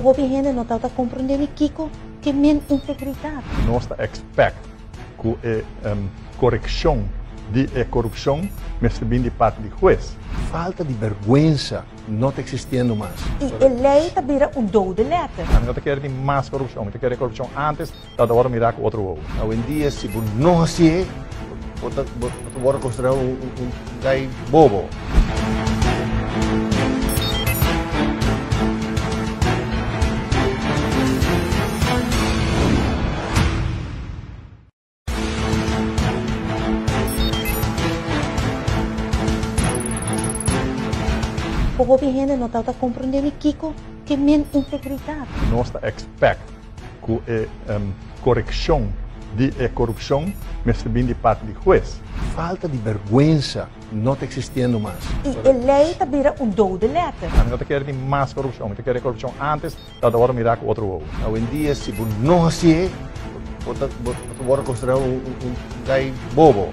Porque a gente não está compreendendo Kiko que men integridade. Nós expect que correção de corrupção mas também de parte do juiz. Falta de vergüenza não está existindo mais. E a lei está vira dode letter. Não querem mais corrupção, não querem corrupção antes, dat agora mirar com outro ovo. Hoje em dia, se não assim é, você pode considerar gai bobo. Porque a gente não está compreendendo Kiko que men integridade. Nós expect que correção de corrupção mas também de parte do juiz. Falta de vergüenza não está existindo mais. E a lei está vira dode letter. Não querem mais corrupção, não querem corrupção antes, dat agora mirar com outro ovo. Hoje em dia, se não assim é, você pode considerar gai bobo.